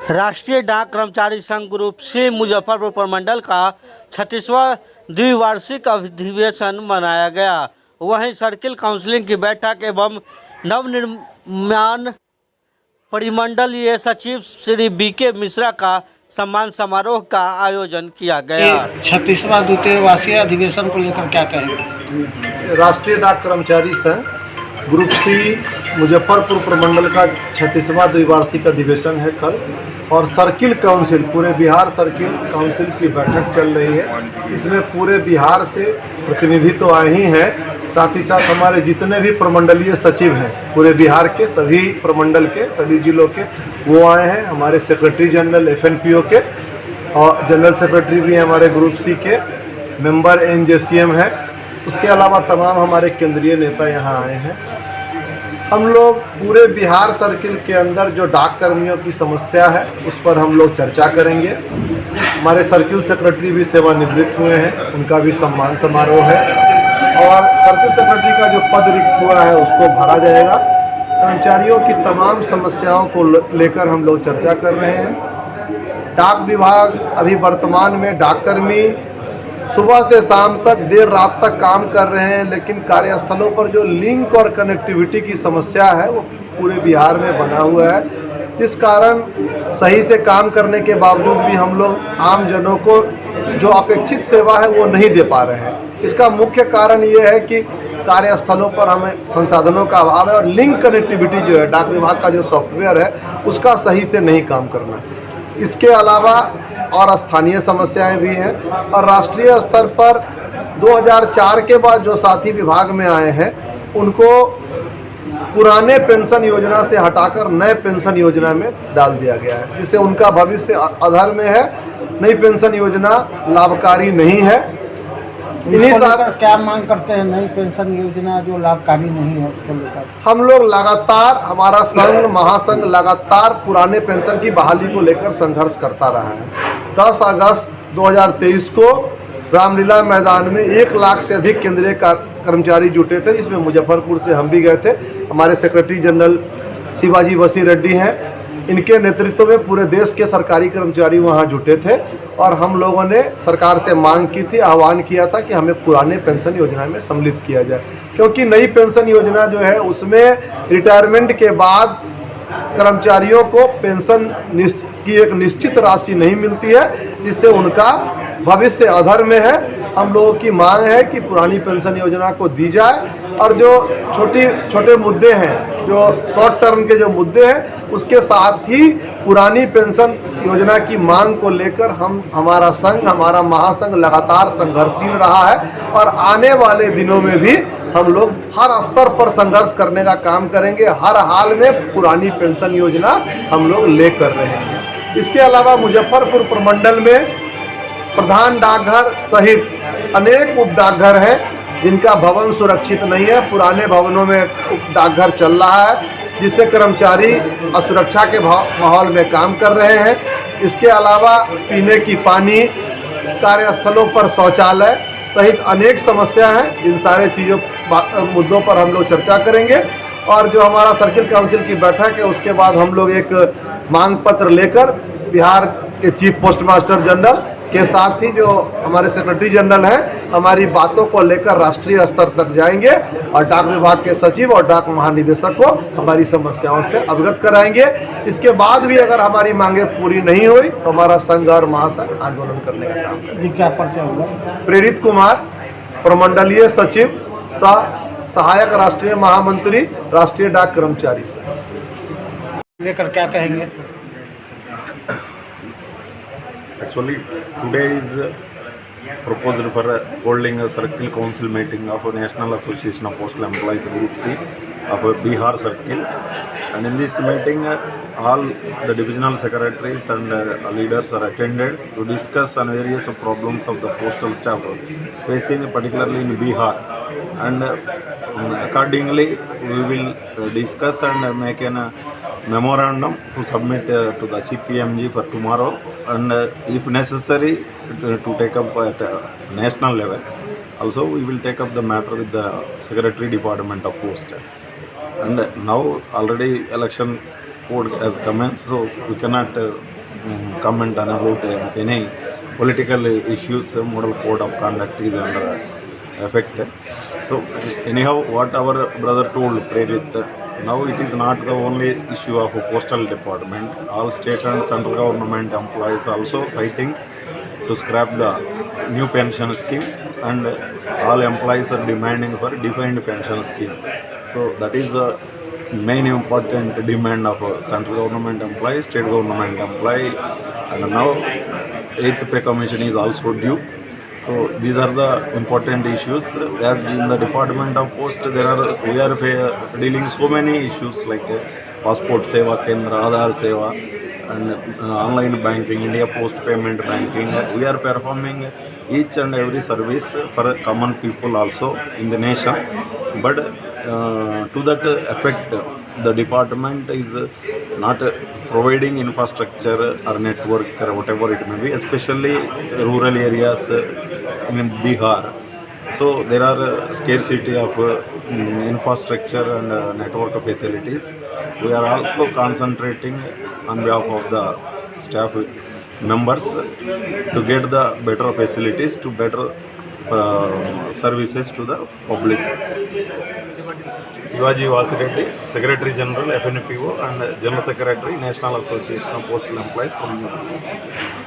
राष्ट्रीय डाक कर्मचारी संघ ग्रुप सी मुजफ्फरपुर प्रमंडल का 36वां द्विवार्षिक अधिवेशन मनाया गया। वहीं सर्किल काउंसिलिंग की बैठक एवं नवनिर्माण परिमंडलीय सचिव श्री बीके मिश्रा का सम्मान समारोह का आयोजन किया गया। 36वां द्विवार्षिक अधिवेशन को लेकर क्या कहेंगे? राष्ट्रीय डाक कर्मचारी संघ ग्रुप सी मुजफ्फरपुर प्रमंडल का 36वां द्विवार्षिक अधिवेशन है कल, और सर्किल काउंसिल पूरे बिहार सर्किल काउंसिल की बैठक चल रही है। इसमें पूरे बिहार से प्रतिनिधि तो आए ही हैं, साथ ही साथ हमारे जितने भी प्रमंडलीय सचिव हैं पूरे बिहार के, सभी प्रमंडल के, सभी जिलों के, वो आए हैं। हमारे सेक्रेटरी जनरल FNPO के और जनरल सेक्रेटरी भी हमारे ग्रुप सी के, मेंबर NJCM है। उसके अलावा तमाम हमारे केंद्रीय नेता यहाँ आए हैं। हम लोग पूरे बिहार सर्किल के अंदर जो डाक कर्मियों की समस्या है उस पर हम लोग चर्चा करेंगे। हमारे सर्किल सेक्रेटरी भी सेवानिवृत्त हुए हैं, उनका भी सम्मान समारोह है, और सर्किल सेक्रेटरी का जो पद रिक्त हुआ है उसको भरा जाएगा। कर्मचारियों की तमाम समस्याओं को लेकर हम लोग चर्चा कर रहे हैं। डाक विभाग अभी वर्तमान में डाककर्मी सुबह से शाम तक देर रात तक काम कर रहे हैं, लेकिन कार्यस्थलों पर जो लिंक और कनेक्टिविटी की समस्या है वो पूरे बिहार में बना हुआ है। इस कारण सही से काम करने के बावजूद भी हम लोग आम जनों को जो अपेक्षित सेवा है वो नहीं दे पा रहे हैं। इसका मुख्य कारण ये है कि कार्यस्थलों पर हमें संसाधनों का अभाव है, और लिंक कनेक्टिविटी जो है डाक विभाग का जो सॉफ्टवेयर है उसका सही से नहीं काम करना। इसके अलावा और स्थानीय समस्याएं भी हैं, और राष्ट्रीय स्तर पर 2004 के बाद जो साथी विभाग में आए हैं उनको पुराने पेंशन योजना से हटाकर नए पेंशन योजना में डाल दिया गया है, जिससे उनका भविष्य अधर में है। नई पेंशन योजना लाभकारी नहीं है। इन्हीं साथ क्या मांग करते हैं? नई पेंशन योजना जो लाभकारी नहीं है उसको लेकर हम लोग लगातार, हमारा संघ महासंघ लगातार पुराने पेंशन की बहाली को लेकर संघर्ष करता रहा है। 10 अगस्त 2023 को रामलीला मैदान में 1 लाख से अधिक केंद्रीय कर्मचारी जुटे थे, जिसमें मुजफ्फरपुर से हम भी गए थे। हमारे सेक्रेटरी जनरल शिवाजी बसी रेड्डी हैं, इनके नेतृत्व में पूरे देश के सरकारी कर्मचारी वहां जुटे थे, और हम लोगों ने सरकार से मांग की थी, आह्वान किया था कि हमें पुराने पेंशन योजना में सम्मिलित किया जाए, क्योंकि नई पेंशन योजना जो है उसमें रिटायरमेंट के बाद कर्मचारियों को पेंशन की एक निश्चित राशि नहीं मिलती है, जिससे उनका भविष्य अधर में है। हम लोगों की मांग है कि पुरानी पेंशन योजना को दी जाए, और जो छोटे मुद्दे हैं, जो शॉर्ट टर्म के जो मुद्दे हैं, उसके साथ ही पुरानी पेंशन योजना की मांग को लेकर हमारा संघ, हमारा महासंघ लगातार संघर्षशील रहा है, और आने वाले दिनों में भी हम लोग हर स्तर पर संघर्ष करने का काम करेंगे। हर हाल में पुरानी पेंशन योजना हम लोग लेकर रहेंगे। इसके अलावा मुजफ्फरपुर प्रमंडल में प्रधान डाकघर सहित अनेक उप डाकघर हैं जिनका भवन सुरक्षित नहीं है। पुराने भवनों में उप डाकघर चल रहा है, जिससे कर्मचारी असुरक्षा के माहौल में काम कर रहे हैं। इसके अलावा पीने की पानी, कार्यस्थलों पर शौचालय सहित अनेक समस्या हैं। इन सारे मुद्दों पर हम लोग चर्चा करेंगे, और जो हमारा सर्किल काउंसिल की बैठक है उसके बाद हम लोग एक मांग पत्र लेकर बिहार के चीफ पोस्ट मास्टर जनरल के साथ ही जो हमारे सेक्रेटरी जनरल हैं, हमारी बातों को लेकर राष्ट्रीय स्तर तक जाएंगे, और डाक विभाग के सचिव और डाक महानिदेशक को हमारी समस्याओं से अवगत कराएंगे। इसके बाद भी अगर हमारी मांगे पूरी नहीं हुई तो हमारा संघ और महासंघ आंदोलन करने का काम करेंगे। क्या परिचय होगा? प्रेरित कुमार, प्रमंडलीय सचिव सहायक राष्ट्रीय महामंत्री, राष्ट्रीय डाक कर्मचारी संघ। लेकर क्या कहेंगे? Actually, today is proposed for holding a circle council meeting of a National Association of Postal Employees Group C of Bihar Circle, and in this meeting all the divisional secretaries and leaders are attended to discuss on various problems of the postal staff facing particularly in Bihar, and accordingly we will discuss and make an memorandum to submit to the Chief PMG for tomorrow, and if necessary to take up at national level. Also we will take up the matter with the Secretary Department of Post. And now already election code has commenced, so we cannot comment on about any political issues. Model code of conduct is under effect. So anyhow, what our brother told Prerit, now it is not the only issue of a postal department. All state and central government employees also fighting to scrap the new pension scheme, and all employees are demanding for defined pension scheme. So that is the main important demand of central government employee, state government employee, and now 8th pay commission is also due. So these are the important issues. As in the Department of Post, we are dealing so many issues like passport seva kendra, Aadhaar seva, and online banking, India Post payment banking. We are performing each and every service for common people also in the nation. But to that effect, the department is not providing infrastructure or network or whatever it may be, especially rural areas in Bihar. So there are scarcity of infrastructure and network facilities. We are also concentrating on behalf of the staff members to get the better facilities, to better services to the public. Shivaji Vasireddy, Secretary General FNPO and General Secretary National Association of Postal Employees for India.